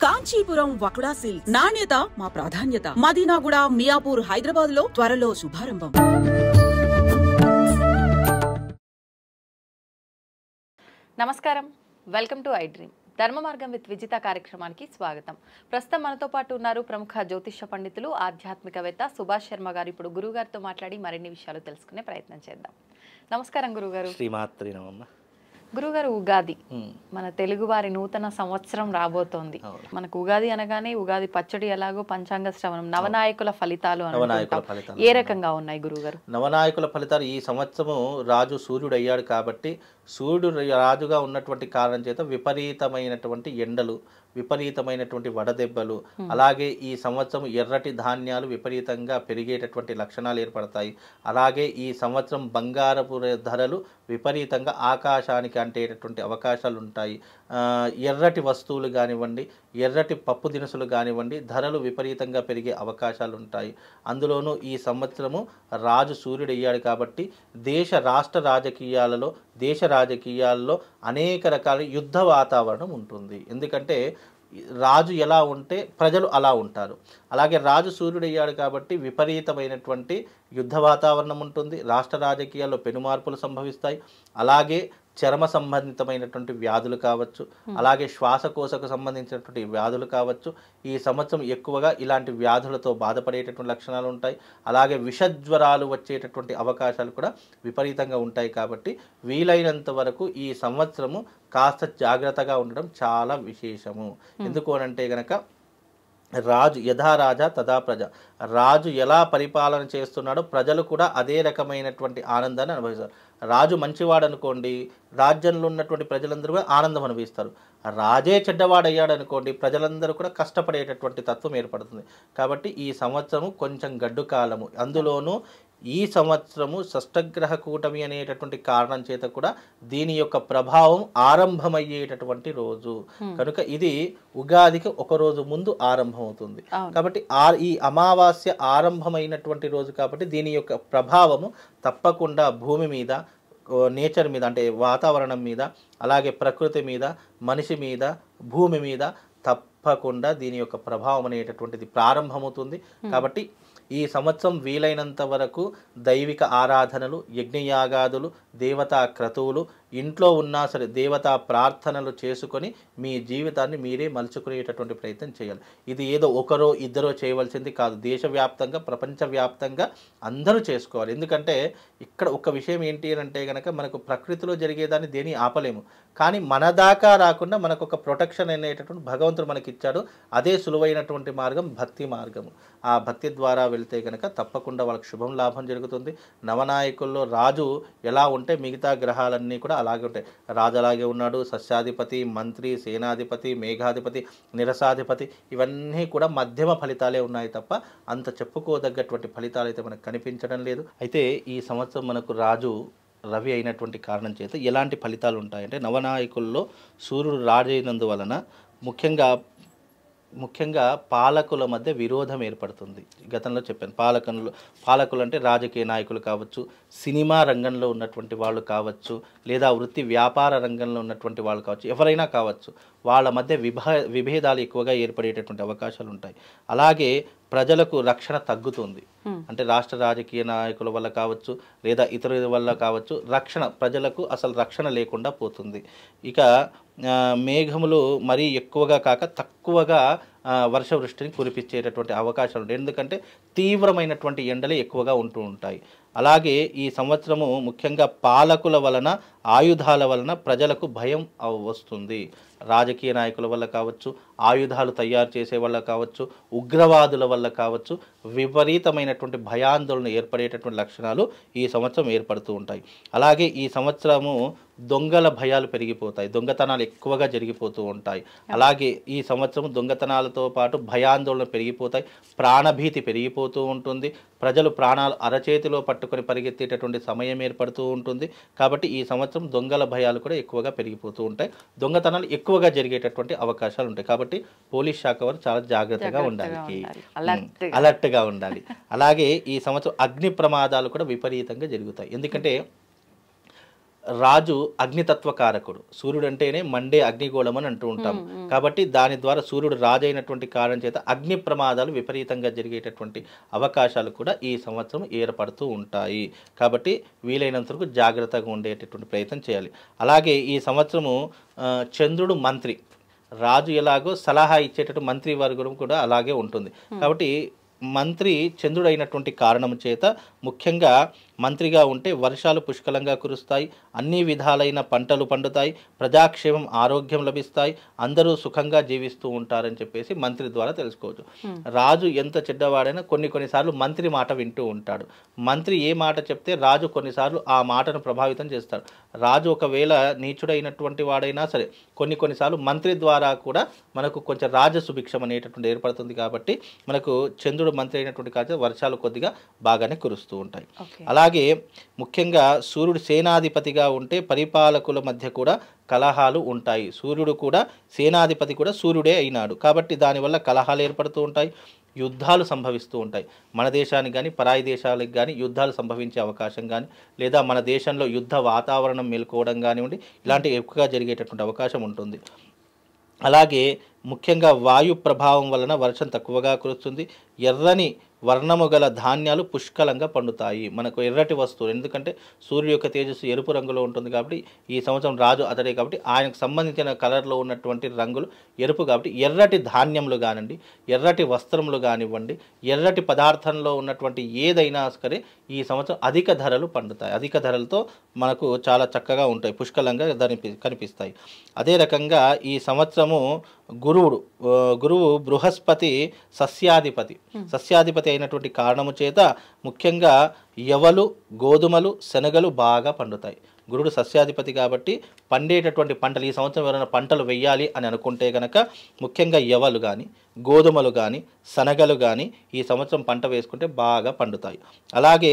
Kanchipuram వకుడా silks నాణ్యత మా ప్రాధాన్యత. మదీనాగూడ, మియాపూర్, హైదరాబాద్ లో త్వరలో శుభారంభం. నమస్కారం, వెల్కమ్ టు ఐ డ్రీమ్. ధర్మ మార్గం విత్ విజిత కార్యక్రమానికి స్వాగతం. ప్రస్తుతం మనతో పాటు ఉన్నారు ప్రముఖ జ్యోతిష పండితులు, ఆధ్యాత్మికవేత్త సుభాష్ శర్మ గారు. ఇప్పుడు గురువు గారితో మాట్లాడి మరిన్ని విషయాలు తెలుసుకునే ప్రయత్నం చేద్దాం. నమస్కారం గురుగారు. శ్రీమాత్రి నమః. గురుగారు, ఉగాది మన తెలుగు వారి నూతన సంవత్సరం రాబోతోంది. మనకు ఉగాది అనగానే ఉగాది పచ్చడి, ఎలాగో పంచాంగ శ్రవణం, నవనాయకుల ఫలితాలు ఏ రకంగా ఉన్నాయి గురుగారు? నవనాయకుల ఫలితాలు ఈ సంవత్సరము రాజు సూర్యుడు అయ్యాడు కాబట్టి, సూర్యుడు రాజుగా ఉన్నటువంటి కారణం చేత విపరీతమైనటువంటి ఎండలు, విపరీతమైనటువంటి వడదెబ్బలు, అలాగే ఈ సంవత్సరం ఎర్రటి ధాన్యాలు విపరీతంగా పెరిగేటటువంటి లక్షణాలు ఏర్పడతాయి. అలాగే ఈ సంవత్సరం బంగారపు ధరలు విపరీతంగా ఆకాశానికి అంటేటటువంటి అవకాశాలు ఉంటాయి. ఎర్రటి వస్తువులు కానివ్వండి, ఎర్రటి పప్పు దినుసులు కానివ్వండి, ధరలు విపరీతంగా పెరిగే అవకాశాలు ఉంటాయి. అందులోనూ ఈ సంవత్సరము రాజు సూర్యుడు అయ్యాడు కాబట్టి దేశ రాష్ట్ర రాజకీయాలలో, దేశ రాజకీయాల్లో అనేక రకాల యుద్ధ వాతావరణం ఉంటుంది. ఎందుకంటే రాజు ఎలా ఉంటే ప్రజలు అలా ఉంటారు. అలాగే రాజు సూర్యుడు అయ్యాడు కాబట్టి విపరీతమైనటువంటి యుద్ధ వాతావరణం ఉంటుంది. రాష్ట్ర రాజకీయాల్లో పెనుమార్పులు సంభవిస్తాయి. అలాగే చర్మ సంబంధితమైనటువంటి వ్యాధులు కావచ్చు, అలాగే శ్వాసకోశకు సంబంధించినటువంటి వ్యాధులు కావచ్చు. ఈ సంవత్సరం ఎక్కువగా ఇలాంటి వ్యాధులతో బాధపడేటటువంటి లక్షణాలు ఉంటాయి. అలాగే విషజ్వరాలు వచ్చేటటువంటి అవకాశాలు కూడా విపరీతంగా ఉంటాయి. కాబట్టి వీలైనంత వరకు ఈ సంవత్సరము కాస్త జాగ్రత్తగా ఉండడం చాలా విశేషము. ఎందుకు అనంటే గనక రాజు యథా రాజా తథా ప్రజ, రాజు ఎలా పరిపాలన చేస్తున్నాడో ప్రజలు కూడా అదే రకమైనటువంటి ఆనందాన్ని అనుభవిస్తారు. రాజు మంచివాడు అనుకోండి, రాజ్యంలో ఉన్నటువంటి ప్రజలందరూ కూడా ఆనందం అనుభవిస్తారు. రాజే చెడ్డవాడయ్యాడు అనుకోండి, ప్రజలందరూ కూడా కష్టపడేటటువంటి తత్వం ఏర్పడుతుంది. కాబట్టి ఈ సంవత్సరము కొంచెం గడ్డు కాలము. అందులోనూ ఈ సంవత్సరము షష్టగ్రహ కూటమి అనేటటువంటి కారణం చేత కూడా దీని యొక్క ప్రభావం ఆరంభమయ్యేటటువంటి రోజు కనుక ఇది ఉగాదికి ఒక రోజు ముందు ఆరంభమవుతుంది. కాబట్టి ఈ అమావాస్య ఆరంభమైనటువంటి రోజు కాబట్టి దీని యొక్క ప్రభావము తప్పకుండా భూమి మీద, నేచర్ మీద, అంటే వాతావరణం మీద, అలాగే ప్రకృతి మీద, మనిషి మీద, భూమి మీద తప్పకుండా దీని యొక్క ప్రభావం అనేటటువంటిది ప్రారంభమవుతుంది. కాబట్టి ఈ సంవత్సరం వీలైనంత వరకు దైవిక ఆరాధనలు, యజ్ఞయాగాదులు, దేవతా క్రతువులు ఇంట్లో ఉన్నా సరే దేవతా ప్రార్థనలు చేసుకొని మీ జీవితాన్ని మీరే మలుచుకునేటటువంటి ప్రయత్నం చేయాలి. ఇది ఏదో ఒకరో ఇద్దరో చేయవలసింది కాదు. దేశవ్యాప్తంగా, ప్రపంచవ్యాప్తంగా అందరూ చేసుకోవాలి. ఎందుకంటే ఇక్కడ ఒక విషయం ఏంటి అని అంటే కనుక మనకు ప్రకృతిలో జరిగేదాన్ని దేని ఆపలేము. కానీ మన దాకా రాకుండా మనకు ఒక ప్రొటెక్షన్ అనేటటువంటి భగవంతుడు మనకి ఇచ్చాడు. అదే సులువైనటువంటి మార్గం భక్తి మార్గము. ఆ భక్తి ద్వారా వెళ్తే కనుక తప్పకుండా వాళ్ళకి శుభం లాభం జరుగుతుంది. నవనాయకుల్లో రాజు ఎలా ఉంటే మిగతా గ్రహాలన్నీ కూడా అలాగే ఉంటాయి. రాజు అలాగే ఉన్నాడు. సస్యాధిపతి, మంత్రి, సేనాధిపతి, మేఘాధిపతి, నిరసాధిపతి, ఇవన్నీ కూడా మధ్యమ ఫలితాలే ఉన్నాయి తప్ప అంత చెప్పుకోదగ్గటువంటి ఫలితాలు అయితే మనకు కనిపించడం లేదు. అయితే ఈ సంవత్సరం మనకు రాజు రవి అయినటువంటి కారణం చేత ఎలాంటి ఫలితాలు ఉంటాయంటే, నవనాయకుల్లో సూర్యుడు రాజైనందువలన ముఖ్యంగా పాలకుల మధ్య విరోధం ఏర్పడుతుంది. గతంలో చెప్పాను, పాలకులు అంటే రాజకీయ నాయకులు కావచ్చు, సినిమా రంగంలో ఉన్నటువంటి వాళ్ళు కావచ్చు, లేదా వృత్తి వ్యాపార రంగంలో ఉన్నటువంటి వాళ్ళు కావచ్చు, ఎవరైనా కావచ్చు, వాళ్ళ మధ్య విభేదాలు ఎక్కువగా ఏర్పడేటటువంటి అవకాశాలు ఉంటాయి. అలాగే ప్రజలకు రక్షణ తగ్గుతుంది. అంటే రాష్ట్ర రాజకీయ నాయకుల వల్ల కావచ్చు, లేదా ఇతరుల వల్ల కావచ్చు, ప్రజలకు అసలు రక్షణ లేకుండా పోతుంది. ఇక మేఘములు మరీ ఎక్కువగా కాక తక్కువగా వర్షవృష్టిని కురిపించేటటువంటి అవకాశాలు ఉంటాయి. ఎందుకంటే తీవ్రమైనటువంటి ఎండలు ఎక్కువగా ఉంటూ ఉంటాయి. అలాగే ఈ సంవత్సరము ముఖ్యంగా పాలకుల వలన, ఆయుధాల వలన ప్రజలకు భయం వస్తుంది. రాజకీయ నాయకుల వల్ల కావచ్చు, ఆయుధాలు తయారు చేసే వల్ల కావచ్చు, ఉగ్రవాదుల వల్ల కావచ్చు, విపరీతమైనటువంటి భయాందోళన ఏర్పడేటటువంటి లక్షణాలు ఈ సంవత్సరం ఏర్పడుతూ ఉంటాయి. అలాగే ఈ సంవత్సరము దొంగల భయాలు పెరిగిపోతాయి, దొంగతనాలు ఎక్కువగా జరిగిపోతూ ఉంటాయి. అలాగే ఈ సంవత్సరం దొంగతనాలతో పాటు భయాందోళన పెరిగిపోతాయి, ప్రాణభీతి పెరిగిపోతూ ఉంటుంది. ప్రజలు ప్రాణాలు అరచేతిలో పట్టుకొని పరిగెత్తేటటువంటి సమయం ఏర్పడుతూ ఉంటుంది. కాబట్టి ఈ సంవత్సరం దొంగల భయాలు కూడా ఎక్కువగా పెరిగిపోతూ ఉంటాయి, దొంగతనాలు ఎక్కువగా జరిగేటటువంటి అవకాశాలు ఉంటాయి. కాబట్టి పోలీస్ శాఖ వారు చాలా జాగ్రత్తగా ఉండాలి, అలర్ట్గా ఉండాలి. అలాగే ఈ సంవత్సరం అగ్ని ప్రమాదాలు కూడా విపరీతంగా జరుగుతాయి. ఎందుకంటే రాజు అగ్నితత్వకారకుడు. సూర్యుడు అంటేనే మండే అగ్నిగోళం అని అంటూ ఉంటాం. కాబట్టి దాని ద్వారా సూర్యుడు రాజు అయినటువంటి కారణం చేత అగ్ని ప్రమాదాలు విపరీతంగా జరిగేటటువంటి అవకాశాలు కూడా ఈ సంవత్సరం ఏర్పడుతూ ఉంటాయి. కాబట్టి వీలైనంత వరకు జాగ్రత్తగా ఉండేటటువంటి ప్రయత్నం చేయాలి. అలాగే ఈ సంవత్సరము చంద్రుడు మంత్రి, రాజు ఎలాగో సలహా ఇచ్చేటట్టు మంత్రి వర్గం కూడా అలాగే ఉంటుంది. కాబట్టి మంత్రి చంద్రుడు అయినటువంటి కారణం చేత ముఖ్యంగా మంత్రిగా ఉంటే వర్షాలు పుష్కలంగా కురుస్తాయి, అన్ని విధాలైన పంటలు పండుతాయి, ప్రజాక్షేమం ఆరోగ్యం లభిస్తాయి, అందరూ సుఖంగా జీవిస్తూ ఉంటారని చెప్పేసి మంత్రి ద్వారా తెలుసుకోవచ్చు. రాజు ఎంత చెడ్డవాడైనా కొన్నిసార్లు మంత్రి మాట వింటూ ఉంటాడు. మంత్రి ఏ మాట చెప్తే రాజు కొన్నిసార్లు ఆ మాటను ప్రభావితం చేస్తాడు. రాజు ఒకవేళ నీచుడైనటువంటి వాడైనా సరే కొన్నిసార్లు మంత్రి ద్వారా కూడా మనకు కొంచెం రాజసుభిక్షం అనేటటువంటి ఏర్పడుతుంది. కాబట్టి మనకు చంద్రుడు మంత్రి అయినటువంటి కారణంగా వర్షాలు కొద్దిగా బాగానే కురుస్తూ ఉంటాయి. అలాగే ముఖ్యంగా సూర్యుడు సేనాధిపతిగా ఉంటే పరిపాలకుల మధ్య కూడా కలహాలు ఉంటాయి. సూర్యుడు కూడా సేనాధిపతి కూడా సూర్యుడే అయినాడు కాబట్టి దానివల్ల కలహాలు ఏర్పడుతూ ఉంటాయి, యుద్ధాలు సంభవిస్తూ ఉంటాయి. మన దేశానికి కానీ పరాయి దేశాలకు కానీ యుద్ధాలు సంభవించే అవకాశం కానీ, లేదా మన దేశంలో యుద్ధ వాతావరణం మేల్కోవడం కానివ్వండి, ఇలాంటివి ఎక్కువగా జరిగేటటువంటి అవకాశం ఉంటుంది. అలాగే ముఖ్యంగా వాయు ప్రభావం వలన వర్షం తక్కువగా కురుస్తుంది. ఎర్రని వర్ణము గల ధాన్యాలు పుష్కలంగా పండుతాయి. మనకు ఎర్రటి వస్తువులు, ఎందుకంటే సూర్యుడు యొక్క తేజస్సు ఎరుపు రంగులో ఉంటుంది కాబట్టి ఈ సంవత్సరం రాజు అతడే కాబట్టి ఆయనకు సంబంధించిన కలర్లో ఉన్నటువంటి రంగులు ఎరుపు కాబట్టి ఎర్రటి ధాన్యములు కానివ్వండి, ఎర్రటి వస్త్రములు కానివ్వండి, ఎర్రటి పదార్థంలో ఉన్నటువంటి ఏదైనా సరే ఈ సంవత్సరం అధిక ధరలు పండుతాయి. అధిక ధరలతో మనకు చాలా చక్కగా ఉంటాయి, పుష్కలంగా కనిపిస్తాయి. అదే రకంగా ఈ సంవత్సరము గురువు బృహస్పతి సస్యాధిపతి అయినటువంటి కారణము చేత ముఖ్యంగా యవలు, గోధుమలు, శనగలు బాగా పండుతాయి. గురుడు సస్యాధిపతి కాబట్టి పండేటటువంటి పంటలు ఈ సంవత్సరం ఎవరైనా పంటలు వేయాలి అని అనుకుంటే కనుక ముఖ్యంగా యవలు కానీ, గోధుమలు కానీ, శనగలు కానీ ఈ సంవత్సరం పంట వేసుకుంటే బాగా పండుతాయి. అలాగే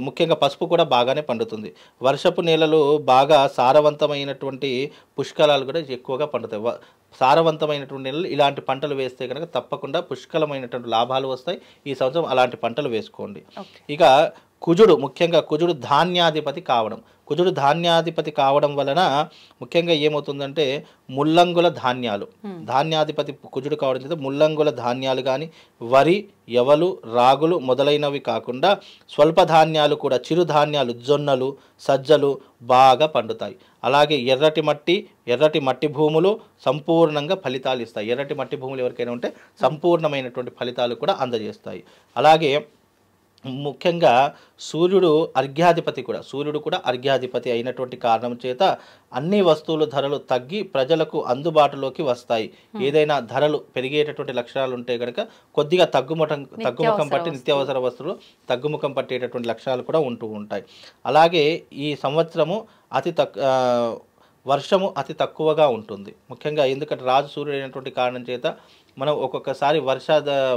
ముఖ్యంగా పసుపు కూడా బాగానే పండుతుంది. వర్షపు నేలలు బాగా సారవంతమైనటువంటి పుష్కలాలు కూడా ఎక్కువగా పండుతాయి. సారవంతమైనటువంటి నేలలు ఇలాంటి పంటలు వేస్తే కనుక తప్పకుండా పుష్కలమైనటువంటి లాభాలు వస్తాయి. ఈ సంవత్సరం అలాంటి పంటలు వేసుకోండి. ఇక ముఖ్యంగా కుజుడు ధాన్యాధిపతి కావడం వలన ముఖ్యంగా ఏమవుతుందంటే ముల్లంగుల ధాన్యాధిపతి కుజుడు కావడం చేత ముల్లంగుల ధాన్యాలు కానీ, వరి, యవలు, రాగులు మొదలైనవి కాకుండా స్వల్ప ధాన్యాలు కూడా, చిరుధాన్యాలు, జొన్నలు, సజ్జలు బాగా పండుతాయి. అలాగే ఎర్రటి మట్టి భూములు సంపూర్ణంగా ఫలితాలు ఇస్తాయి. ఎర్రటి మట్టి భూములు ఎవరికైనా ఉంటే సంపూర్ణమైనటువంటి ఫలితాలు కూడా అందజేస్తాయి. అలాగే ముఖ్యంగా సూర్యుడు కూడా అర్ఘ్యాధిపతి అయినటువంటి కారణం చేత అన్ని వస్తువుల ధరలు తగ్గి ప్రజలకు అందుబాటులోకి వస్తాయి. ఏదైనా ధరలు పెరిగేటటువంటి లక్షణాలు ఉంటే కనుక కొద్దిగా తగ్గుముఖం పట్టి నిత్యావసర వస్తువులు తగ్గుముఖం పట్టేటటువంటి లక్షణాలు కూడా ఉంటూ ఉంటాయి. అలాగే ఈ సంవత్సరము వర్షము అతి తక్కువగా ఉంటుంది. ముఖ్యంగా ఎందుకంటే రాజు సూర్యుడు అయినటువంటి కారణం చేత మనం ఒక్కొక్కసారి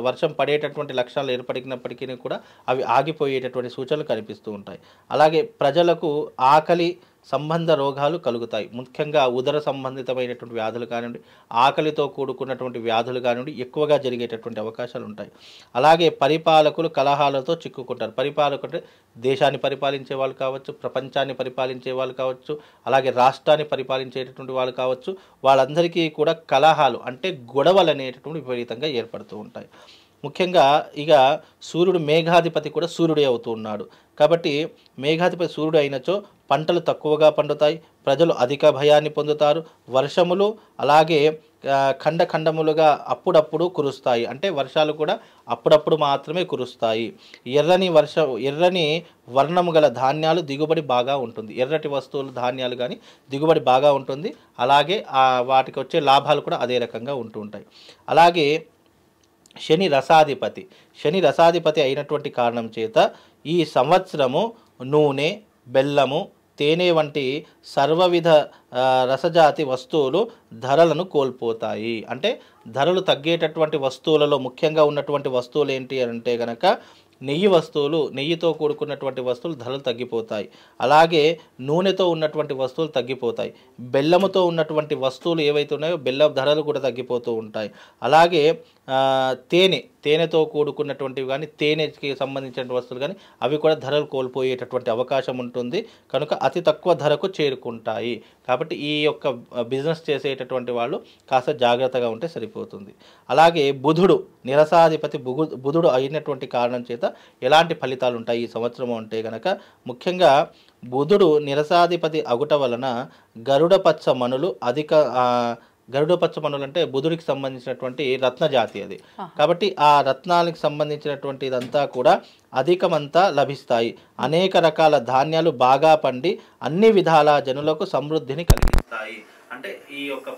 వర్షం పడేటటువంటి లక్షణాలు ఏర్పడినప్పటికీ కూడా అవి ఆగిపోయేటటువంటి సూచనలు కనిపిస్తూ ఉంటాయి. అలాగే ప్రజలకు ఆకలి సంబంధ రోగాలు కలుగుతాయి. ముఖ్యంగా ఉదర సంబంధితమైనటువంటి వ్యాధులు కానివ్వండి, ఆకలితో కూడుకున్నటువంటి వ్యాధులు కానివ్వండి ఎక్కువగా జరిగేటటువంటి అవకాశాలు ఉంటాయి. అలాగే పరిపాలకులు కలహాలతో చిక్కుకుంటారు. పరిపాలకులు దేశాన్ని పరిపాలించే వాళ్ళు కావచ్చు, ప్రపంచాన్ని పరిపాలించే వాళ్ళు కావచ్చు, అలాగే రాష్ట్రాన్ని పరిపాలించేటటువంటి వాళ్ళు కావచ్చు, వాళ్ళందరికీ కూడా కలహాలు అంటే గొడవలు అనేటటువంటి విపరీతంగా ఏర్పడుతూ ఉంటాయి. ముఖ్యంగా ఇక సూర్యుడు మేఘాధిపతి కూడా సూర్యుడే అవుతూ ఉన్నాడు కాబట్టి మేఘాధిపతి సూర్యుడు అయినచో పంటలు తక్కువగా పండుతాయి, ప్రజలు అధిక భయాన్ని పొందుతారు, వర్షములు అలాగే ఖండములుగా అప్పుడప్పుడు కురుస్తాయి. అంటే వర్షాలు కూడా అప్పుడప్పుడు మాత్రమే కురుస్తాయి. ఎర్రని వర్ణము గల ధాన్యాలు దిగుబడి బాగా ఉంటుంది. ఎర్రటి వస్తువులు ధాన్యాలు కానీ దిగుబడి బాగా ఉంటుంది. అలాగే వాటికి వచ్చే లాభాలు కూడా అదే రకంగా ఉంటూ ఉంటాయి. అలాగే శని రసాధిపతి అయినటువంటి కారణం చేత ఈ సంవత్సరము నూనె, బెల్లము, తేనె వంటి సర్వవిధ రసజాతి వస్తువులు ధరలను కోల్పోతాయి. అంటే ధరలు తగ్గేటటువంటి వస్తువులలో ముఖ్యంగా ఉన్నటువంటి వస్తువులు ఏంటి అంటే కనుక నెయ్యితో కూడుకున్నటువంటి వస్తువులు ధరలు తగ్గిపోతాయి. అలాగే నూనెతో ఉన్నటువంటి వస్తువులు తగ్గిపోతాయి. బెల్లముతో ఉన్నటువంటి వస్తువులు ఏవైతే ఉన్నాయో బెల్లం ధరలు కూడా తగ్గిపోతూ ఉంటాయి. అలాగే తేనెతో కూడుకున్నటువంటివి కానీ తేనెకి సంబంధించిన వస్తువులు కానీ అవి కూడా ధరలు కోల్పోయేటటువంటి అవకాశం ఉంటుంది. కనుక అతి తక్కువ ధరకు చేరుకుంటాయి. కాబట్టి ఈ యొక్క బిజినెస్ చేసేటటువంటి వాళ్ళు కాస్త జాగ్రత్తగా ఉంటే సరిపోతుంది. అలాగే బుధుడు నిరసాధిపతి బుధుడు అయినటువంటి కారణం చేత ఎలాంటి ఫలితాలు ఉంటాయి ఈ సంవత్సరం అంటే గనక, ముఖ్యంగా బుధుడు నిరసాధిపతి అగుట వలన గరుడపచ్చ మనులు గరుడపచ్చ మనులు అంటే బుధుడికి సంబంధించినటువంటి రత్న జాతి అది. కాబట్టి ఆ రత్నాలకు సంబంధించినటువంటి ఇదంతా కూడా అధికమంతా లభిస్తాయి. అనేక రకాల ధాన్యాలు బాగా పండి అన్ని విధాల జనులకు సమృద్ధిని కలిగిస్తాయి. అంటే ఈ యొక్క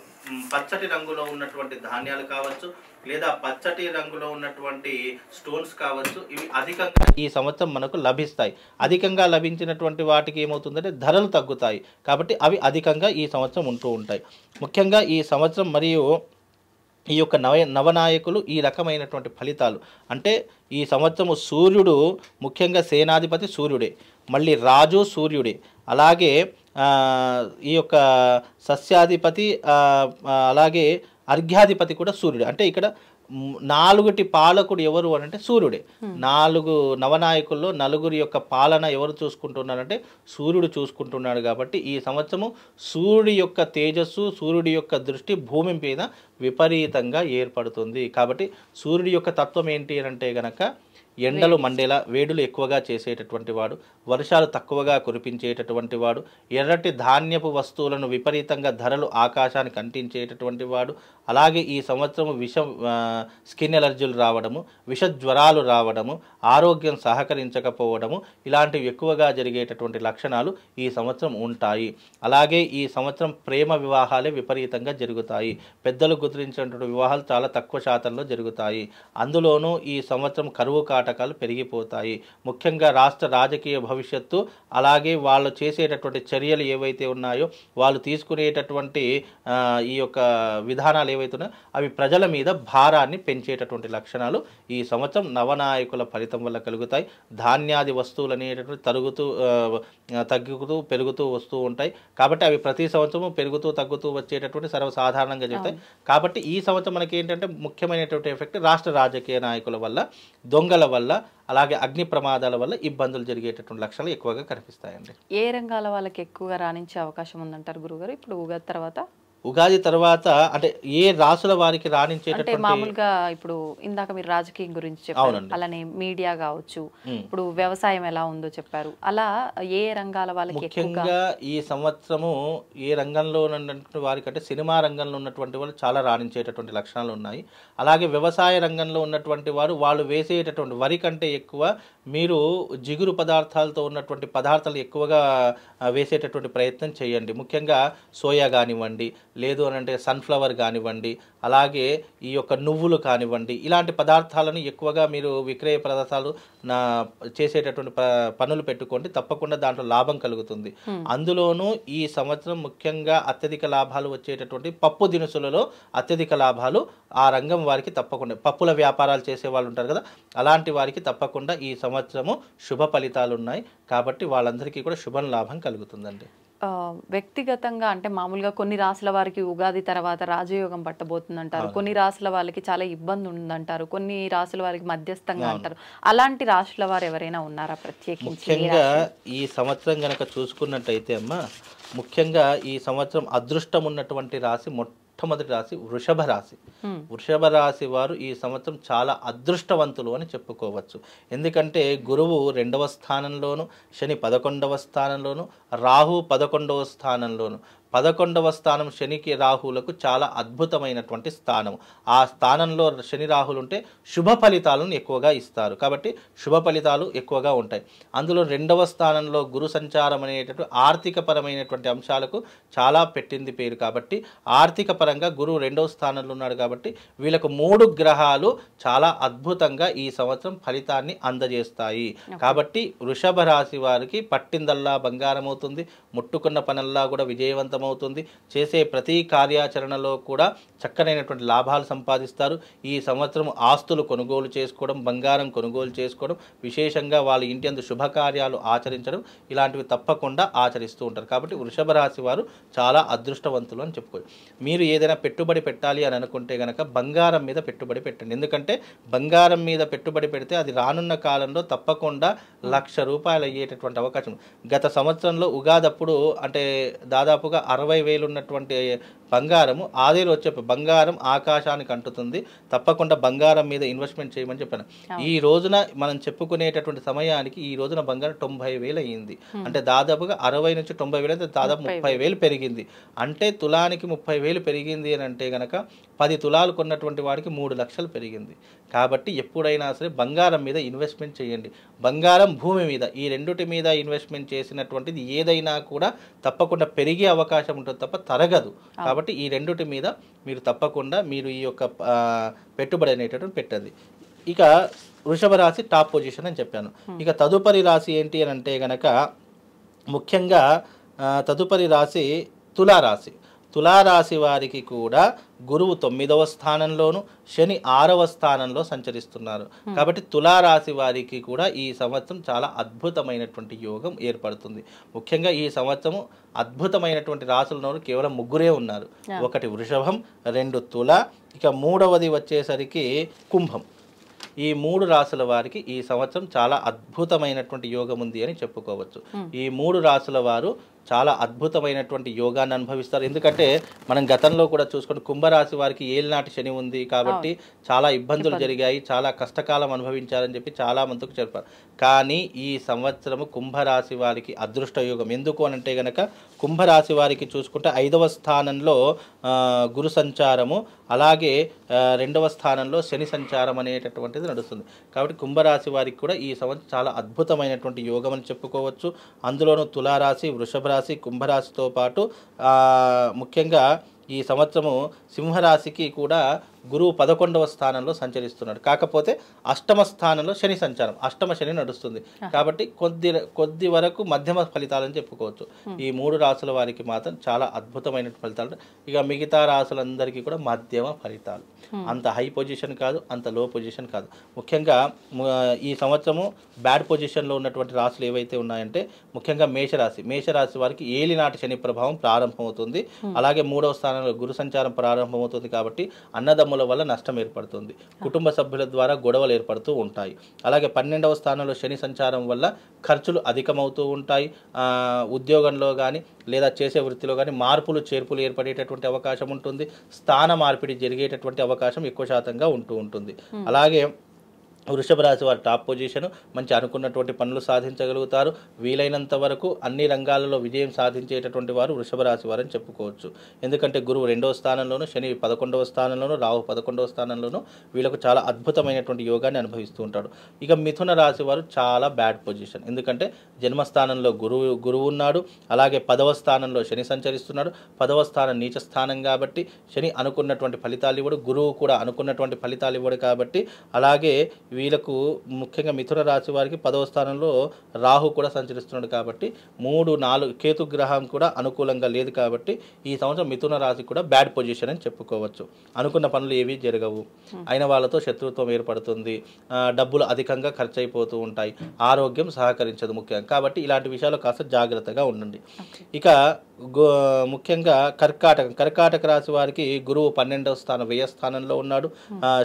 పచ్చటి రంగులో ఉన్నటువంటి ధాన్యాలు కావచ్చు, లేదా పచ్చటి రంగులో ఉన్నటువంటి స్టోన్స్ కావచ్చు, ఇవి అధికంగా ఈ సంవత్సరం మనకు లభిస్తాయి. అధికంగా లభించినటువంటి వాటికి ఏమవుతుందంటే ధరలు తగ్గుతాయి. కాబట్టి అవి అధికంగా ఈ సంవత్సరం ఉంటూ ఉంటాయి. ముఖ్యంగా ఈ సంవత్సరం మరియు ఈ యొక్క నవనాయకులు ఈ రకమైనటువంటి ఫలితాలు అంటే ఈ సంవత్సరము సూర్యుడు ముఖ్యంగా సేనాధిపతి సూర్యుడే, మళ్ళీ రాజు సూర్యుడే, అలాగే ఈ యొక్క సస్యాధిపతి అలాగే అర్ఘ్యాధిపతి కూడా సూర్యుడే. అంటే ఇక్కడ 4 పాలకుడు ఎవరు అంటే సూర్యుడే. 4 నవనాయకుల్లో 4 యొక్క పాలన ఎవరు చూసుకుంటున్నారంటే సూర్యుడు చూసుకుంటున్నాడు. కాబట్టి ఈ సంవత్సరము సూర్యుడి యొక్క తేజస్సు, సూర్యుడి యొక్క దృష్టి భూమి మీద విపరీతంగా ఏర్పడుతుంది. కాబట్టి సూర్యుడి యొక్క తత్వం ఏంటి అంటే గనక ఎండలు మండేలా వేడులు ఎక్కువగా చేసేటటువంటి వాడు, వర్షాలు తక్కువగా కురిపించేటటువంటి వాడు, ఎర్రటి ధాన్యపు వస్తువులను విపరీతంగా ధరలు ఆకాశానికి అంటించేటటువంటి వాడు, అలాగే ఈ సంవత్సరం స్కిన్ ఎలర్జీలు రావడము, విష జ్వరాలు రావడము, ఆరోగ్యం సహకరించకపోవడము, ఇలాంటివి ఎక్కువగా జరిగేటటువంటి లక్షణాలు ఈ సంవత్సరం ఉంటాయి. అలాగే ఈ సంవత్సరం ప్రేమ వివాహాలే విపరీతంగా జరుగుతాయి. పెద్దలు గుర్తించినటువంటి వివాహాలు చాలా తక్కువ శాతంలో జరుగుతాయి. అందులోనూ ఈ సంవత్సరం కరువు కాటకాలు పెరిగిపోతాయి. ముఖ్యంగా రాష్ట్ర రాజకీయ భవిష్యత్తు, అలాగే వాళ్ళు చేసేటటువంటి చర్యలు ఏవైతే ఉన్నాయో, వాళ్ళు తీసుకునేటటువంటి ఈ యొక్క విధానాలు ఏవైతే ఉన్నాయో అవి ప్రజల మీద భారాన్ని పెంచేటటువంటి లక్షణాలు ఈ సంవత్సరం నవనాయకుల ఫలితం వల్ల కలుగుతాయి. ధాన్యాది వస్తువులు అనేటటువంటి తగ్గుతూ పెరుగుతూ వస్తూ ఉంటాయి. కాబట్టి అవి ప్రతి సంవత్సరం పెరుగుతూ తగ్గుతూ వచ్చేటటువంటి సర్వసాధారణంగా జరుగుతాయి. కాబట్టి ఈ సంవత్సరం మనకి ఏంటంటే ముఖ్యమైనటువంటి ఎఫెక్ట్ రాష్ట్ర రాజకీయ నాయకుల వల్ల, దొంగల వల్ల, అలాగే అగ్ని ప్రమాదాల వల్ల ఇబ్బందులు జరిగేటటువంటి లక్షణాలు ఎక్కువగా కనిపిస్తాయండి. ఏ రంగాల వాళ్ళకి ఎక్కువగా రాణించే అవకాశం ఉందంటారు గురుగారు ఇప్పుడు ఉగాది తర్వాత? ఉగాది తర్వాత అంటే ఏ రాసుల వారికి రాణించేటటువంటి, మామూలుగా ఇప్పుడు ఇందాక మీరు రాజకీయం గురించి చెప్పారు, అలానే మీడియా కావచ్చు, ఇప్పుడు వ్యవసాయం ఎలా ఉందో చెప్పారు, అలా ఏ రంగాల వాళ్ళకి ముఖ్యంగా ఈ సంవత్సరము ఏ రంగంలో ఉన్నటువంటి వారికి అంటే సినిమా రంగంలో ఉన్నటువంటి వాళ్ళు చాలా రాణించేటటువంటి లక్షణాలు ఉన్నాయి. అలాగే వ్యవసాయ రంగంలో ఉన్నటువంటి వారు వాళ్ళు వేసేటటువంటి వరి కంటే ఎక్కువ మీరు జిగురు పదార్థాలతో ఉన్నటువంటి పదార్థాలు ఎక్కువగా వేసేటటువంటి ప్రయత్నం చేయండి. ముఖ్యంగా సోయా కానివ్వండి, లేదు అని అంటే సన్ఫ్లవర్ కానివ్వండి, అలాగే ఈ యొక్క నువ్వులు కానివ్వండి, ఇలాంటి పదార్థాలను ఎక్కువగా మీరు విక్రయ ప్రదేశాలు చేసేటటువంటి పనులు పెట్టుకోండి. తప్పకుండా దాంట్లో లాభం కలుగుతుంది. అందులోనూ ఈ సంవత్సరం ముఖ్యంగా అత్యధిక లాభాలు వచ్చేటటువంటి పప్పు దినుసులలో అత్యధిక లాభాలు ఆ రంగం వారికి తప్పకుండా, పప్పుల వ్యాపారాలు చేసే వాళ్ళు ఉంటారు కదా, అలాంటి వారికి తప్పకుండా ఈ సంవత్సరము శుభ ఫలితాలు ఉన్నాయి. కాబట్టి వాళ్ళందరికీ కూడా శుభ లాభం కలుగుతుందండి. వ్యక్తిగతంగా అంటే మామూలుగా కొన్ని రాసుల వారికి ఉగాది తర్వాత రాజయోగం పట్టబోతుందంటారు, కొన్ని రాసుల వాళ్ళకి చాలా ఇబ్బంది ఉందంటారు, కొన్ని రాసుల వారికి మధ్యస్థంగా అంటారు. అలాంటి రాసుల వారు ఎవరైనా ఉన్నారా ప్రత్యేకించి? ముఖ్యంగా ఈ సంవత్సరం గనక చూసుకున్నట్టయితే అమ్మా, ముఖ్యంగా ఈ సంవత్సరం అదృష్టం ఉన్నటువంటి రాశి మొట్టమొదటి రాశి వృషభ రాశి. వృషభ రాశి వారు ఈ సంవత్సరం చాలా అదృష్టవంతులు అని చెప్పుకోవచ్చు. ఎందుకంటే గురువు 2వ స్థానంలోను, శని 11వ స్థానంలోను, రాహు 11వ స్థానంలోను. 11వ స్థానం శనికి రాహులకు చాలా అద్భుతమైనటువంటి స్థానం. ఆ స్థానంలో శని రాహులు ఉంటే శుభ ఫలితాలను ఎక్కువగా ఇస్తారు. కాబట్టి శుభ ఫలితాలు ఎక్కువగా ఉంటాయి. అందులో 2వ స్థానంలో గురు సంచారం అనేటటువంటి ఆర్థిక పరమైనటువంటి అంశాలకు చాలా పెట్టింది పేరు. కాబట్టి ఆర్థిక పరంగా గురువు 2వ స్థానంలో ఉన్నాడు. కాబట్టి వీళ్ళకు 3 గ్రహాలు చాలా అద్భుతంగా ఈ సంవత్సరం ఫలితాన్ని అందజేస్తాయి. కాబట్టి వృషభ రాశి వారికి పట్టిందల్లా బంగారం అవుతుంది, ముట్టుకున్న పనల్లా కూడా విజయవంతం విజయవంతమవుతుంది. చేసే ప్రతి కార్యాచరణలో కూడా చక్కనైనటువంటి లాభాలు సంపాదిస్తారు. ఈ సంవత్సరం ఆస్తులు కొనుగోలు చేసుకోవడం, బంగారం కొనుగోలు చేసుకోవడం, విశేషంగా వాళ్ళ ఇంటి అందు శుభకార్యాలు ఆచరించడం ఇలాంటివి తప్పకుండా ఆచరిస్తూ ఉంటారు. కాబట్టి వృషభ రాశి వారు చాలా అదృష్టవంతులు అని చెప్పుకోవచ్చు. మీరు ఏదైనా పెట్టుబడి పెట్టాలి అని అనుకుంటే కనుక బంగారం మీద పెట్టుబడి పెట్టండి. ఎందుకంటే బంగారం మీద పెట్టుబడి పెడితే అది రానున్న కాలంలో తప్పకుండా ₹1,00,000 అయ్యేటటువంటి అవకాశం. గత సంవత్సరంలో ఉగాదప్పుడు అంటే దాదాపుగా 60,000 ఉన్నటువంటి బంగారము ఆదేలు వచ్చే బంగారం ఆకాశానికి అంటుతుంది. తప్పకుండా బంగారం మీద ఇన్వెస్ట్మెంట్ చేయమని చెప్పాను. ఈ రోజున మనం చెప్పుకునేటటువంటి సమయానికి ఈ రోజున బంగారం 90,000 అయ్యింది. అంటే దాదాపుగా 60 నుంచి 90,000 అంటే దాదాపు 30,000 పెరిగింది. అంటే తులానికి 30,000 పెరిగింది అని అంటే కనుక 10 తులాలు కొన్నటువంటి వాడికి 3 లక్షలు పెరిగింది. కాబట్టి ఎప్పుడైనా సరే బంగారం మీద ఇన్వెస్ట్మెంట్ చేయండి. బంగారం, భూమి మీద ఈ రెండుటి మీద ఇన్వెస్ట్మెంట్ చేసినటువంటిది ఏదైనా కూడా తప్పకుండా పెరిగే అవకాశం ఉంటుంది తప్ప తరగదు. కాబట్టి ఈ రెండుటి మీద మీరు తప్పకుండా మీరు ఈ యొక్క పెట్టుబడి అనేటటువంటి పెట్టండి. ఇక వృషభ రాశి టాప్ పొజిషన్ అని చెప్పాను. ఇక తదుపరి రాశి ఏంటి అని అంటే గనక ముఖ్యంగా తదుపరి రాశి తులారాశి. తులారాశి వారికి కూడా గురువు 9వ స్థానంలోను, శని 6వ స్థానంలో సంచరిస్తున్నారు. కాబట్టి తులారాశి వారికి కూడా ఈ సంవత్సరం చాలా అద్భుతమైనటువంటి యోగం ఏర్పడుతుంది. ముఖ్యంగా ఈ సంవత్సరం అద్భుతమైనటువంటి రాశులను కేవలం 3 ఉన్నారు. ఒకటి వృషభం, 2 తుల, ఇక 3వది వచ్చేసరికి కుంభం. ఈ 3 రాశుల వారికి ఈ సంవత్సరం చాలా అద్భుతమైనటువంటి యోగం ఉంది అని చెప్పుకోవచ్చు. ఈ 3 రాశుల వారు చాలా అద్భుతమైనటువంటి యోగాన్ని అనుభవిస్తారు. ఎందుకంటే మనం గతంలో కూడా చూసుకుంటే కుంభరాశి వారికి ఏలినాటి శని ఉంది కాబట్టి చాలా ఇబ్బందులు జరిగాయి, చాలా కష్టకాలం అనుభవించారని చెప్పి చాలా మందికి చెప్పారు. కానీ ఈ సంవత్సరము కుంభరాశి వారికి అదృష్ట యోగం. ఎందుకు అని అంటే గనక కుంభరాశి వారికి చూసుకుంటే 5వ స్థానంలో గురు సంచారము, అలాగే 2వ స్థానంలో శని సంచారం అనేటటువంటిది నడుస్తుంది. కాబట్టి కుంభరాశి వారికి కూడా ఈ సంవత్సరం చాలా అద్భుతమైనటువంటి యోగం అని చెప్పుకోవచ్చు. అందులోనూ తులారాశి, వృషభ రాశి, కుంభరాశితో పాటు ముఖ్యంగా ఈ సంవత్సరము సింహరాశికి కూడా గురువు 11వ స్థానంలో సంచరిస్తున్నాడు. కాకపోతే 8వ స్థానంలో శని సంచారం, 8వ శని నడుస్తుంది. కాబట్టి కొద్ది వరకు మధ్యమ ఫలితాలని చెప్పుకోవచ్చు. ఈ 3 రాశుల వారికి మాత్రం చాలా అద్భుతమైన ఫలితాలు. ఇక మిగతా రాశులందరికీ కూడా మధ్యమ ఫలితాలు. అంత హై పొజిషన్ కాదు, అంత లో పొజిషన్ కాదు. ముఖ్యంగా ఈ సంవత్సరము బ్యాడ్ పొజిషన్లో ఉన్నటువంటి రాశులు ఏవైతే ఉన్నాయంటే ముఖ్యంగా మేషరాశి వారికి ఏలినాటి శని ప్రభావం ప్రారంభమవుతుంది. అలాగే 3వ స్థానంలో గురు సంచారం ప్రారంభమవుతుంది. కాబట్టి అన్నదమ్ముల వల్ల నష్టం ఏర్పడుతుంది. కుటుంబ సభ్యుల ద్వారా గొడవలు ఏర్పడుతూ ఉంటాయి. అలాగే 12వ స్థానంలో శని సంచారం వల్ల ఖర్చులు అధికమవుతూ ఉంటాయి. ఉద్యోగంలో కానీ లేదా చేసే వృత్తిలో కానీ మార్పులు చేర్పులు ఏర్పడేటటువంటి అవకాశం ఉంటుంది. స్థాన మార్పిడి జరిగేటటువంటి అవకాశం ఎక్కువ శాతంగా ఉంటుంది. అలాగే వృషభ రాశి వారి టాప్ పొజిషన్, మంచి అనుకున్నటువంటి పనులు సాధించగలుగుతారు. వీలైనంత వరకు అన్ని రంగాలలో విజయం సాధించేటటువంటి వారు వృషభ రాశి వారని చెప్పుకోవచ్చు. ఎందుకంటే గురువు 2వ స్థానంలోను, శని 11వ స్థానంలోను, రాహు 11వ స్థానంలోను వీళ్ళకు చాలా అద్భుతమైనటువంటి యోగాన్ని అనుభవిస్తూ ఉంటాడు. ఇక మిథున రాశి వారు చాలా బ్యాడ్ పొజిషన్. ఎందుకంటే జన్మస్థానంలో గురువు ఉన్నాడు. అలాగే 10వ స్థానంలో శని సంచరిస్తున్నాడు. 10వ స్థానం నీచ స్థానం కాబట్టి శని అనుకున్నటువంటి ఫలితాలు ఇవ్వడు, గురువు కూడా అనుకున్నటువంటి ఫలితాలు ఇవ్వడు. కాబట్టి అలాగే వీళ్ళకు ముఖ్యంగా మిథున రాశి వారికి 10వ స్థానంలో రాహు కూడా సంచరిస్తున్నాడు. కాబట్టి 3, 4 కేతు గ్రహం కూడా అనుకూలంగా లేదు. కాబట్టి ఈ సంవత్సరం మిథున రాశి కూడా బ్యాడ్ పొజిషన్ అని చెప్పుకోవచ్చు. అనుకున్న పనులు ఏవి జరగవు, అయిన వాళ్ళతో శత్రుత్వం ఏర్పడుతుంది, డబ్బులు అధికంగా ఖర్చు అయిపోతూ ఉంటాయి, ఆరోగ్యం సహకరించదు ముఖ్యంగా. కాబట్టి ఇలాంటి విషయాలు కాస్త జాగ్రత్తగా ఉండండి. ఇక ముఖ్యంగా కర్కాటక రాశి వారికి గురువు 12వ స్థానం వ్యయ స్థానంలో ఉన్నాడు.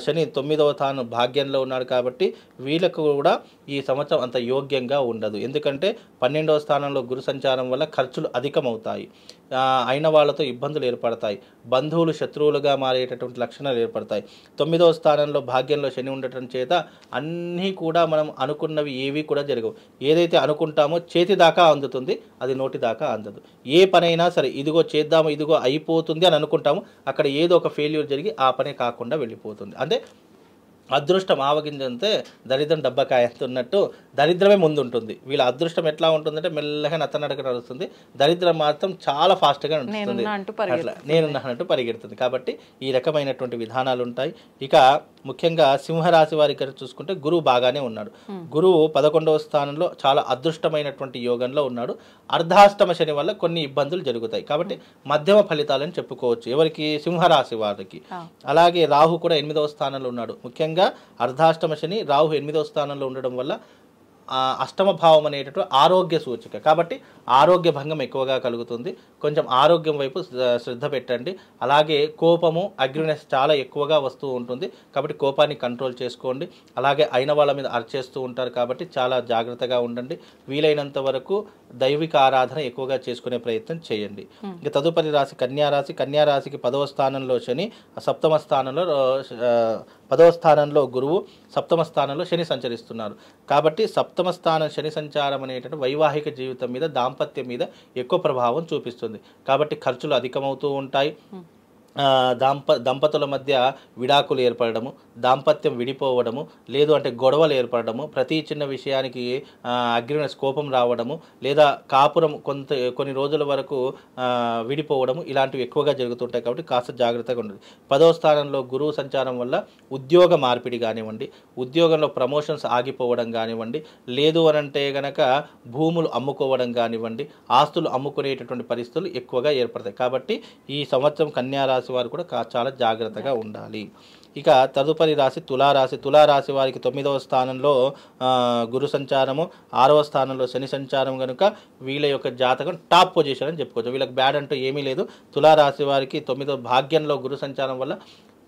శని 9వ స్థానం భాగ్యంలో ఉన్నాడు. కాబట్టి వీళ్ళకు కూడా ఈ సంవత్సరం అంత యోగ్యంగా ఉండదు. ఎందుకంటే 12వ స్థానంలో గురు సంచారం వల్ల ఖర్చులు అధికమవుతాయి, అయిన వాళ్ళతో ఇబ్బందులు ఏర్పడతాయి, బంధువులు శత్రువులుగా మారేటటువంటి లక్షణాలు ఏర్పడతాయి. 9వ స్థానంలో భాగ్యంలో శని ఉండటం చేత అన్నీ కూడా మనం అనుకున్నవి ఏవి కూడా జరగవు. ఏదైతే అనుకుంటామో చేతి దాకా అందుతుంది, అది నోటి దాకా అందదు. ఏ పనైనా సరే ఇదిగో చేద్దాము, ఇదిగో అయిపోతుంది అని అనుకుంటాము, అక్కడ ఏదో ఒక ఫెయిల్యూర్ జరిగి ఆ పనే కాకుండా వెళ్ళిపోతుంది. అంటే అదృష్టం ఆవగింజంతే దరిద్రం డబ్బకాయ ఉన్నట్టు దరిద్రమే ముందు ఉంటుంది. వీళ్ళ అదృష్టం ఎట్లా ఉంటుందంటే మెల్లగా నత్తనడక నడుస్తుంది, దరిద్రం మాత్రం చాలా ఫాస్ట్గా నడుస్తుంది, అట్లా నేనున్నట్టు పరిగెడుతుంది. కాబట్టి ఈ రకమైనటువంటి విధానాలు ఉంటాయి. ఇక ముఖ్యంగా సింహరాశి వారి ఇక్కడ చూసుకుంటే గురువు బాగానే ఉన్నాడు. గురువు 11వ స్థానంలో చాలా అదృష్టమైనటువంటి యోగంలో ఉన్నాడు. అర్ధాష్టమ శని వల్ల కొన్ని ఇబ్బందులు జరుగుతాయి కాబట్టి మధ్యమ ఫలితాలని చెప్పుకోవచ్చు ఎవరికి, సింహరాశి వారికి. అలాగే రాహు కూడా 8వ స్థానంలో ఉన్నాడు. ముఖ్యంగా అర్ధాష్టమ శని, రాహు 8వ స్థానంలో ఉండడం వల్ల అష్టమ భావం అనేటటువంటి ఆరోగ్య సూచిక కాబట్టి ఆరోగ్య భంగం ఎక్కువగా కలుగుతుంది. కొంచెం ఆరోగ్యం వైపు శ్రద్ధ పెట్టండి. అలాగే కోపము, అగ్రినెస్ చాలా ఎక్కువగా వస్తూ ఉంటుంది కాబట్టి కోపాన్ని కంట్రోల్ చేసుకోండి. అలాగే అయిన వాళ్ళ మీద అరిచేస్తూ ఉంటారు కాబట్టి చాలా జాగ్రత్తగా ఉండండి. వీలైనంత వరకు దైవిక ఆరాధన ఎక్కువగా చేసుకునే ప్రయత్నం చేయండి. ఇక తదుపరి రాశి కన్యారాశి. కన్యారాశికి 10వ స్థానంలో శని, 7వ స్థానంలో 10వ స్థానంలో గురువు, 7వ స్థానంలో శని సంచరిస్తున్నారు. కాబట్టి 7వ స్థానం శని సంచారం అనేటువంటి వైవాహిక జీవితం మీద, దాంపత్యం మీద ఎక్కువ ప్రభావం చూపిస్తుంది. కాబట్టి ఖర్చులు అధికమవుతూ ఉంటాయి. దంపతుల మధ్య విడాకులు ఏర్పడము, దాంపత్యం విడిపోవడము, లేదు అంటే గొడవలు ఏర్పడము, ప్రతి చిన్న విషయానికి అగ్రినెస్ కోపం రావడము, లేదా కాపురం కొన్ని రోజుల వరకు విడిపోవడము, ఇలాంటివి ఎక్కువగా జరుగుతుంటాయి. కాబట్టి కాస్త జాగ్రత్తగా ఉండండి. 10వ స్థానంలో గురువు సంచారం వల్ల ఉద్యోగ మార్పిడి కానివ్వండి, ఉద్యోగంలో ప్రమోషన్స్ ఆగిపోవడం కానివ్వండి, లేదు అనంటే గనక భూములు అమ్ముకోవడం కానివ్వండి, ఆస్తులు అమ్ముకునేటటువంటి పరిస్థితులు ఎక్కువగా ఏర్పడతాయి. కాబట్టి ఈ సంవత్సరం కన్యారాశి వారు కూడా చాలా జాగ్రత్తగా ఉండాలి. ఇక తదుపరి రాశి తులారాశి. తులారాశి వారికి 9వ స్థానంలో గురు సంచారము, 6వ స్థానంలో శని సంచారం కనుక వీళ్ళ యొక్క జాతకం టాప్ పొజిషన్ అని చెప్పుకోవచ్చు. వీళ్ళకి బ్యాడ్ అంటూ ఏమీ లేదు. తులారాశి వారికి 9వ భాగ్యంలో గురు సంచారం వల్ల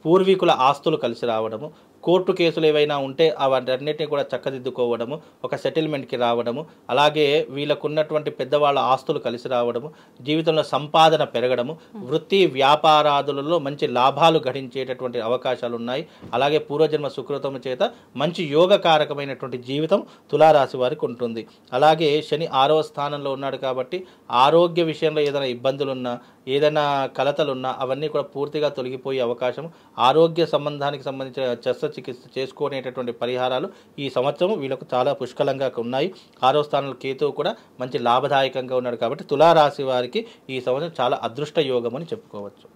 పూర్వీకుల ఆస్తులు కలిసి రావడము, కోర్టు కేసులు ఏవైనా ఉంటే అవన్నిటిని కూడా చక్కదిద్దుకోవడము, ఒక సెటిల్మెంట్కి రావడము, అలాగే వీళ్ళకున్నటువంటి పెద్దవాళ్ళ ఆస్తులు కలిసి రావడము, జీవితంలో సంపాదన పెరగడము, వృత్తి వ్యాపారాదులలో మంచి లాభాలు గడించేటటువంటి అవకాశాలు ఉన్నాయి. అలాగే పూర్వజన్మ సుకృతము చేత మంచి యోగకారకమైనటువంటి జీవితం తులారాశి వారికి ఉంటుంది. అలాగే శని 6వ స్థానంలో ఉన్నాడు కాబట్టి ఆరోగ్య విషయంలో ఏదైనా ఇబ్బందులున్నా, ఏదైనా కలతలున్నా అవన్నీ కూడా పూర్తిగా తొలగిపోయే అవకాశం, ఆరోగ్య సంబంధానికి సంబంధించిన చికిత్స చేసుకునేటటువంటి పరిహారాలు ఈ సంవత్సరం వీళ్ళకు చాలా పుష్కలంగా ఉన్నాయి. 6వ స్థానంలో కేతువు కూడా మంచి లాభదాయకంగా ఉన్నాడు కాబట్టి తులారాశి వారికి ఈ సంవత్సరం చాలా అదృష్ట యోగం అని చెప్పుకోవచ్చు.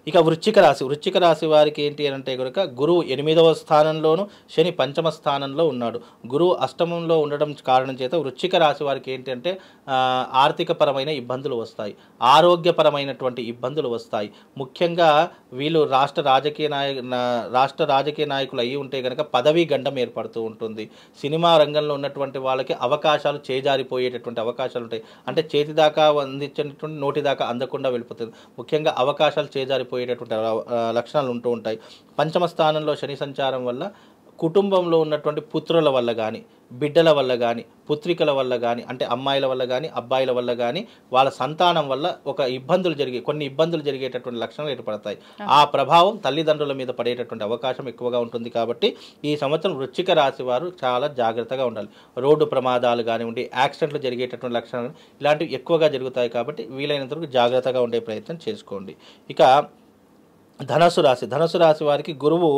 ఇక వృశ్చిక రాశి. వృశ్చిక రాశి వారికి ఏంటి అంటే కనుక గురువు 8వ స్థానంలోను, శని 5వ స్థానంలో ఉన్నాడు. గురువు అష్టమంలో ఉండడం కారణం చేత వృశ్చిక రాశి వారికి ఏంటి అంటే ఆర్థికపరమైన ఇబ్బందులు వస్తాయి, ఆరోగ్యపరమైనటువంటి ఇబ్బందులు వస్తాయి. ముఖ్యంగా వీళ్ళు రాష్ట్ర రాజకీయ నాయకులు అయ్యి ఉంటే కనుక పదవీ గండం ఏర్పడుతూ ఉంటుంది. సినిమా రంగంలో ఉన్నటువంటి వాళ్ళకి అవకాశాలు చేజారిపోయేటటువంటి అవకాశాలు ఉంటాయి. అంటే చేతి దాకా అందించినటువంటి నోటి దాకా అందకుండా వెళ్ళిపోతుంది. ముఖ్యంగా అవకాశాలు చేజారిపోయేటటువంటి లక్షణాలు ఉంటూ ఉంటాయి. 5వ స్థానంలో శని సంచారం వల్ల కుటుంబంలో ఉన్నటువంటి పుత్రుల వల్ల కానీ, బిడ్డల వల్ల కానీ, పుత్రికల వల్ల కానీ, అంటే అమ్మాయిల వల్ల కానీ, అబ్బాయిల వల్ల కానీ, వాళ్ళ సంతానం వల్ల కొన్ని ఇబ్బందులు జరిగేటటువంటి లక్షణాలు ఏర్పడతాయి. ఆ ప్రభావం తల్లిదండ్రుల మీద పడేటటువంటి అవకాశం ఎక్కువగా ఉంటుంది. కాబట్టి ఈ సంవత్సరం వృశ్చిక రాశి వారు చాలా జాగ్రత్తగా ఉండాలి. రోడ్డు ప్రమాదాలు కానివ్వండి, యాక్సిడెంట్లు జరిగేటటువంటి లక్షణాలు ఇలాంటివి ఎక్కువగా జరుగుతాయి. కాబట్టి వీలైనంత వరకు జాగ్రత్తగా ఉండే ప్రయత్నం చేసుకోండి. ఇక ధనుసు రాశి. ధనుసు రాశి వారికి గురువు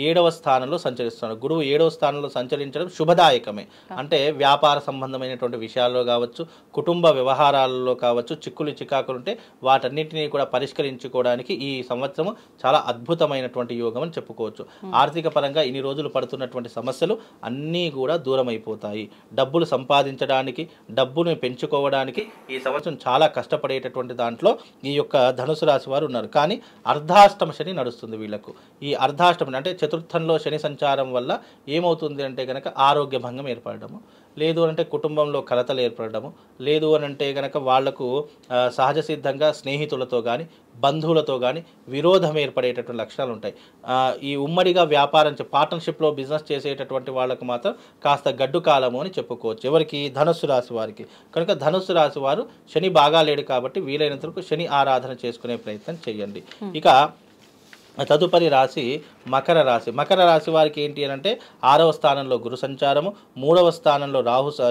7వ స్థానంలో సంచరిస్తున్నాడు. గురువు 7వ స్థానంలో సంచరించడం శుభదాయకమే. అంటే వ్యాపార సంబంధమైనటువంటి విషయాల్లో కావచ్చు, కుటుంబ వ్యవహారాలలో కావచ్చు, చికాకులు ఉంటే వాటన్నిటినీ కూడా పరిష్కరించుకోవడానికి ఈ సంవత్సరం చాలా అద్భుతమైనటువంటి యోగం అని చెప్పుకోవచ్చు. ఆర్థిక పరంగా ఇన్ని రోజులు పడుతున్నటువంటి సమస్యలు అన్నీ కూడా దూరం అయిపోతాయి. డబ్బులు సంపాదించడానికి, డబ్బును పెంచుకోవడానికి ఈ సంవత్సరం చాలా కష్టపడేటటువంటి దాంట్లో ఈ యొక్క ధనుసు రాశి వారు ఉన్నారు. కానీ అర్ధాష్టమ శని నడుస్తుంది వీళ్ళకు. ఈ అర్ధాష్టమ అంటే చతుర్థంలో శని సంచారం వల్ల ఏమవుతుంది అంటే కనుక ఆరోగ్య భంగం ఏర్పడము, లేదు అంటే కుటుంబంలో కలతలు ఏర్పడము, లేదు అనంటే కనుక వాళ్లకు సహజ సిద్ధంగా స్నేహితులతో కానీ, బంధువులతో కానీ విరోధం ఏర్పడేటటువంటి లక్షణాలు ఉంటాయి. ఈ ఉమ్మడిగా వ్యాపారం పార్ట్నర్షిప్లో బిజినెస్ చేసేటటువంటి వాళ్ళకు మాత్రం కాస్త గడ్డు కాలము అని చెప్పుకోవచ్చు. ఎవరికి? ధనుస్సు రాశి వారికి. కనుక ధనుస్సు రాశి వారు శని బాగా లేడు కాబట్టి వీలైనంత వరకు శని ఆరాధన చేసుకునే ప్రయత్నం చేయండి. ఇక తదుపరి రాశి మకర రాశి. మకర రాశి వారికి ఏంటి అని అంటే 6వ స్థానంలో గురు సంచారము, 3వ స్థానంలో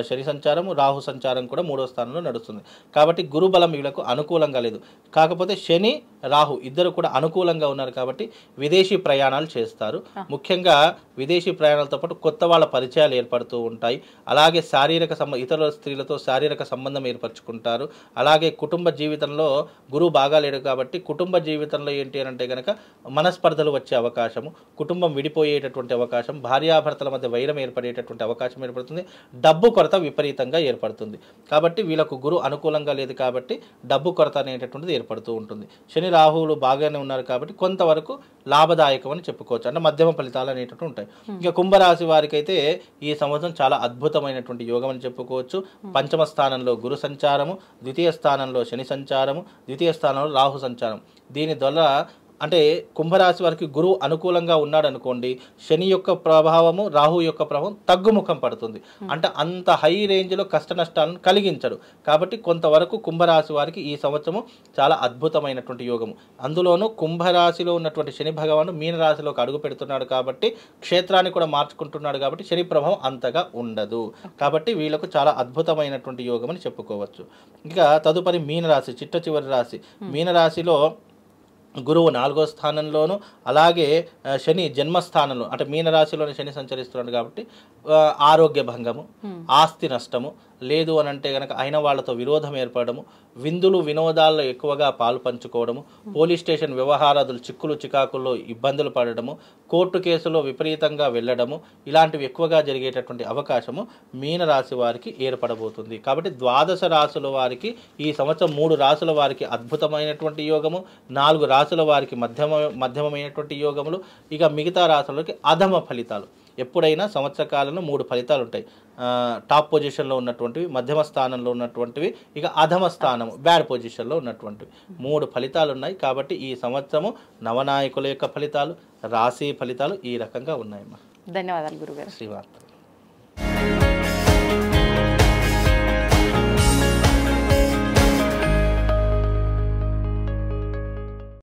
శని సంచారము, రాహు సంచారం కూడా 3వ స్థానంలో నడుస్తుంది. కాబట్టి గురు బలం వీళ్ళకు అనుకూలంగా లేదు. కాకపోతే శని రాహు ఇద్దరు కూడా అనుకూలంగా ఉన్నారు కాబట్టి విదేశీ ప్రయాణాలు చేస్తారు. ముఖ్యంగా విదేశీ ప్రయాణాలతో పాటు కొత్త వాళ్ళ పరిచయాలు ఏర్పడుతూ ఉంటాయి. అలాగే ఇతర స్త్రీలతో శారీరక సంబంధం ఏర్పరచుకుంటారు. అలాగే కుటుంబ జీవితంలో గురువు బాగా లేడు కాబట్టి కుటుంబ జీవితంలో ఏంటి అని అంటే కనుక మనస్పర్ధలు వచ్చే అవకాశము, కుటుంబం విడిపోయేటటువంటి అవకాశం, భార్యాభర్తల మధ్య వైరం ఏర్పడేటటువంటి అవకాశం ఏర్పడుతుంది. డబ్బు కొరత విపరీతంగా ఏర్పడుతుంది. కాబట్టి వీళ్ళకు గురు అనుకూలంగా లేదు కాబట్టి డబ్బు కొరత అనేటటువంటిది ఏర్పడుతూ ఉంటుంది. శని రాహువులు బాగానే ఉన్నారు కాబట్టి కొంతవరకు లాభదాయకం అని చెప్పుకోవచ్చు. అంటే మధ్యమ ఫలితాలు అనేటటువంటి ఉంటాయి. ఇక కుంభరాశి వారికి అయితే ఈ సంవత్సరం చాలా అద్భుతమైనటువంటి యోగం అని చెప్పుకోవచ్చు. పంచమ స్థానంలో గురు సంచారము, ద్వితీయ స్థానంలో శని సంచారము, ద్వితీయ స్థానంలో రాహు సంచారం. దీని ద్వారా అంటే కుంభరాశి వారికి గురువు అనుకూలంగా ఉన్నాడు అనుకోండి, శని యొక్క ప్రభావము రాహు యొక్క ప్రభావం తగ్గుముఖం పడుతుంది. అంటే అంత హై రేంజ్లో కష్ట నష్టాలను కలిగించడు. కాబట్టి కొంతవరకు కుంభరాశి వారికి ఈ సంవత్సరము చాలా అద్భుతమైనటువంటి యోగము. అందులోనూ కుంభరాశిలో ఉన్నటువంటి శని భగవాను మీనరాశిలోకి అడుగు పెడుతున్నాడు కాబట్టి క్షేత్రాన్ని కూడా మార్చుకుంటున్నాడు కాబట్టి శని ప్రభావం అంతగా ఉండదు. కాబట్టి వీళ్ళకు చాలా అద్భుతమైనటువంటి యోగం అని చెప్పుకోవచ్చు. ఇక తదుపరి మీనరాశి, చిట్ట చివరి రాశి. మీనరాశిలో గురువు 4వ స్థానంలోను, అలాగే శని జన్మస్థానంలో అంటే మీనరాశిలోని శని సంచరిస్తున్నాడు కాబట్టి ఆరోగ్య భంగము, ఆస్తి నష్టము, లేదు అని అంటే కనుక అయిన వాళ్ళతో విరోధం ఏర్పడము, విందులు వినోదాల్లో ఎక్కువగా పాలు పంచుకోవడము, పోలీస్ స్టేషన్ వ్యవహారాదులు చిక్కులు చికాకుల్లో ఇబ్బందులు పడడము, కోర్టు కేసులో విపరీతంగా వెళ్ళడము, ఇలాంటివి ఎక్కువగా జరిగేటటువంటి అవకాశము మీనరాశి వారికి ఏర్పడబోతుంది. కాబట్టి 12 రాశుల వారికి ఈ సంవత్సరం 3 రాశుల వారికి అద్భుతమైనటువంటి యోగము, 4 రాశుల వారికి మధ్యమమైనటువంటి యోగములు, ఇక మిగతా రాశులకి అధమ ఫలితాలు. ఎప్పుడైనా సంవత్సర కాలంలో 3 ఫలితాలు ఉంటాయి. టాప్ పొజిషన్లో ఉన్నటువంటివి, మధ్యమ స్థానంలో ఉన్నటువంటివి, ఇక అధమ స్థానం బ్యాడ్ పొజిషన్లో ఉన్నటువంటివి 3 ఫలితాలు ఉన్నాయి. కాబట్టి ఈ సంవత్సరము నవనాయకుల యొక్క ఫలితాలు, రాశి ఫలితాలు ఈ రకంగా ఉన్నాయమ్మా. ధన్యవాదాలు గురుగారు. శ్రీవార్త.